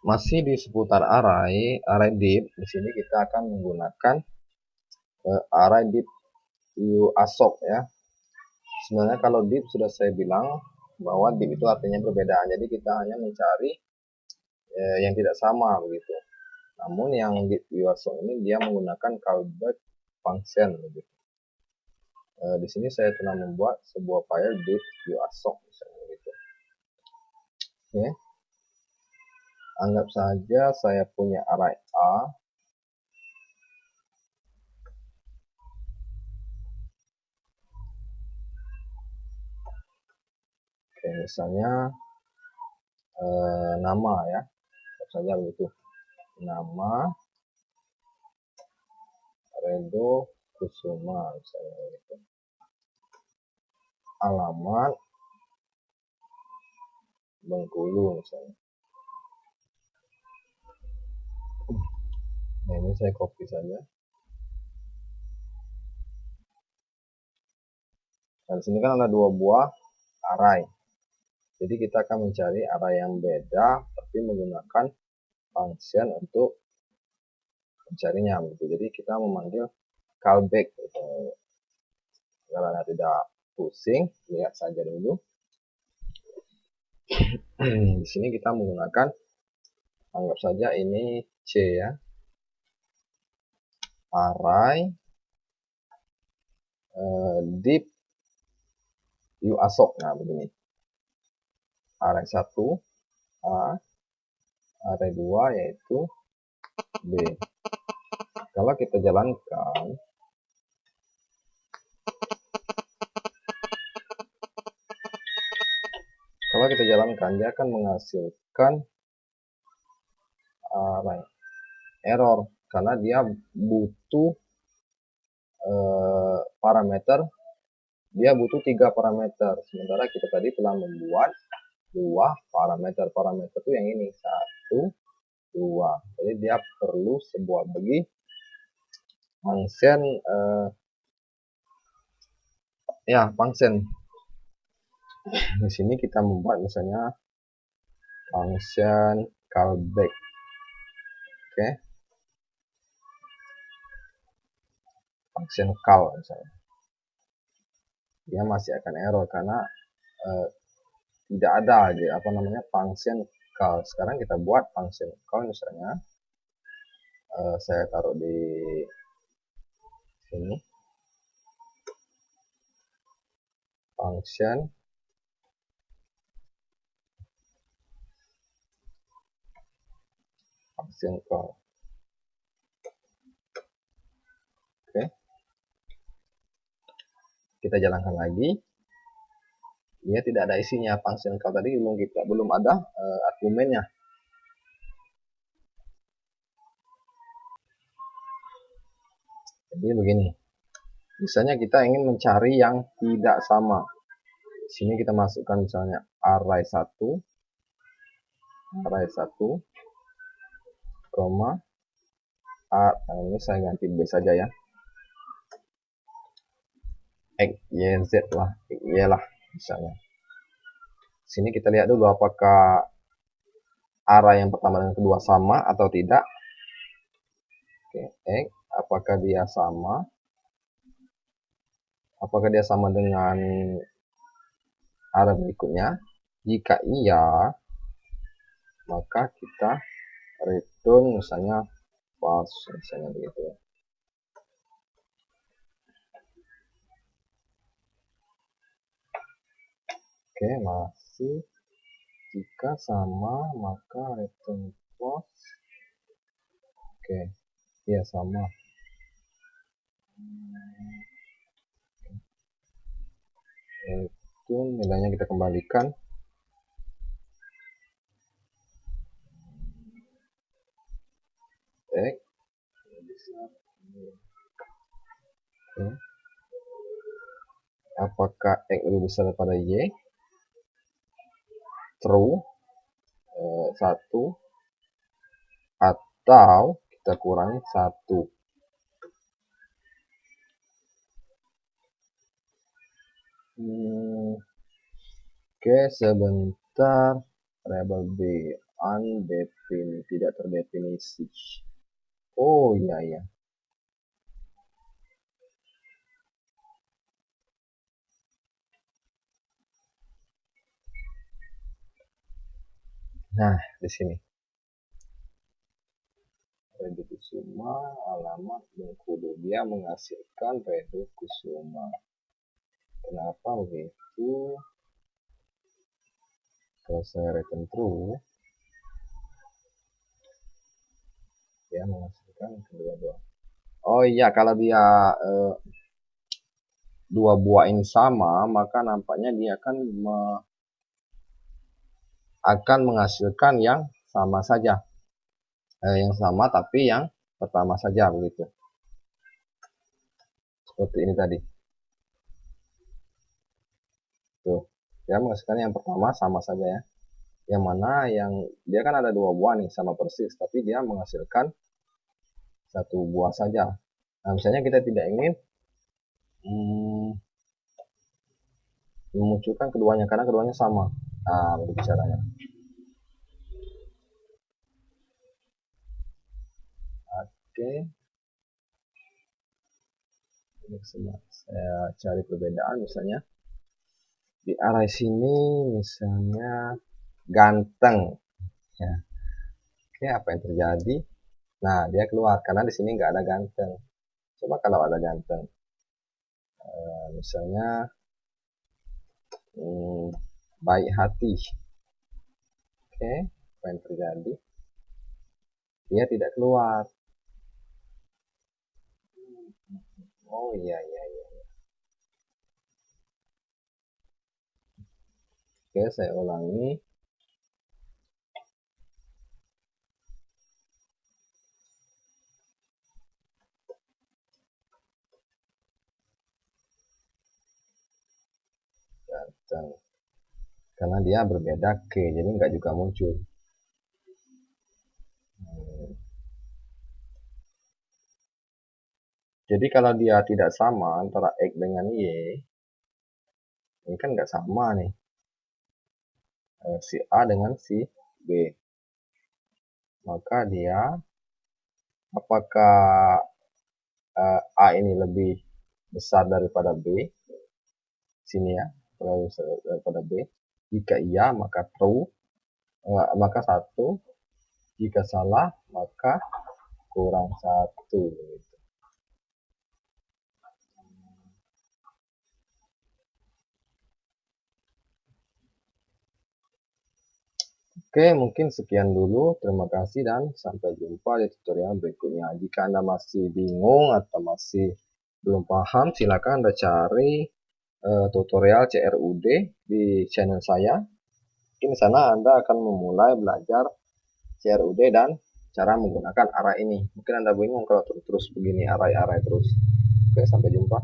Masih di seputar array div. Di sini kita akan menggunakan array div UASOC ya. Sebenarnya kalau div sudah saya bilang bahwa div itu artinya perbedaan. Jadi kita hanya mencari yang tidak sama begitu. Namun yang div UASOC ini dia menggunakan callback function begitu. Di sini saya telah membuat sebuah file div UASOC misalnya gitu. Oke. Anggap saja saya punya array A. Oke, misalnya nama ya, anggap saja begitu. Nama Redo Kusuma misalnya gitu. Alamat Bengkulu misalnya. Nah, ini saya copy saja. Nah, di sini kan ada dua buah array. Jadi kita akan mencari array yang beda tapi menggunakan function untuk mencarinya begitu. Jadi kita memanggil callback gitu. Agar Anda tidak pusing, lihat saja dulu. Di sini kita menggunakan, anggap saja ini C ya, array div UASOC. Nah begini, array 1 A, array 2 yaitu B. Kalau kita jalankan, dia akan menghasilkan error karena dia butuh parameter, dia butuh 3 parameter, sementara kita tadi telah membuat 2 parameter. Parameter itu yang ini 1, 2. Jadi dia perlu sebuah bagi function function. Di sini kita membuat misalnya function callback. Oke. Function call misalnya. Dia masih akan error karena tidak ada function call. Sekarang kita buat function call misalnya. Saya taruh di sini. Function call. Oke. Kita jalankan lagi. Dia tidak ada isinya. Function call tadi belum ada argumennya. Jadi begini. Misalnya kita ingin mencari yang tidak sama. Di sini kita masukkan misalnya array 1, koma ini saya ganti B saja ya. X, Y, Z lah, Y lah misalnya. Sini kita lihat dulu apakah array yang pertama dan kedua sama atau tidak. Oke, X, apakah dia sama? Apakah dia sama dengan array berikutnya? Jika iya, maka kita return misalnya false, misalnya begitu ya. Oke, masih jika sama maka return false. Oke, ya sama. Itu nilainya kita kembalikan. X. Oke. Apakah X lebih besar daripada Y? True. 1. Atau kita kurangi 1. Oke, sebentar. Variabel B tidak terdefinisi. Oh iya ya. Nah, di sini. Redu Kusuma, alamat Bengkulu. Dia menghasilkan Redu Kusuma. Kenapa begitu? Kalau saya return true, dia menghasilkan kedua-dua. Oh iya, kalau dia dua buah ini sama, maka nampaknya dia akan menghasilkan yang sama saja. Yang sama tapi yang pertama saja, begitu. Seperti ini tadi. Tuh, dia menghasilkan yang pertama sama saja ya. Yang mana yang dia kan ada dua buah nih sama persis, tapi dia menghasilkan satu buah saja. Nah, misalnya kita tidak ingin memunculkan keduanya karena keduanya sama. Nah, begitu caranya. Oke. Ini saya cari perbedaan, misalnya di arah sini misalnya ganteng ya. Oke, apa yang terjadi? Nah, dia keluar karena di sini nggak ada ganteng. Coba kalau ada ganteng, misalnya baik hati. Oke, apa yang terjadi? Dia tidak keluar. Oh iya iya iya. Oke, saya ulangi. Ganteng. Karena dia berbeda ke, jadi nggak juga muncul. Jadi kalau dia tidak sama antara X dengan Y, ini kan nggak sama nih. Si A dengan si B. Maka dia, apakah A ini lebih besar daripada B? Sini ya, lebih besar daripada B. Jika iya, maka true, maka 1. Jika salah, maka kurang 1. Oke, mungkin sekian dulu. Terima kasih dan sampai jumpa di tutorial berikutnya. Jika Anda masih bingung atau masih belum paham, silakan Anda cari tutorial CRUD di channel saya. Mungkin di sana Anda akan memulai belajar CRUD dan cara menggunakan array ini. Mungkin Anda bingung kalau terus begini, array terus. Oke, sampai jumpa.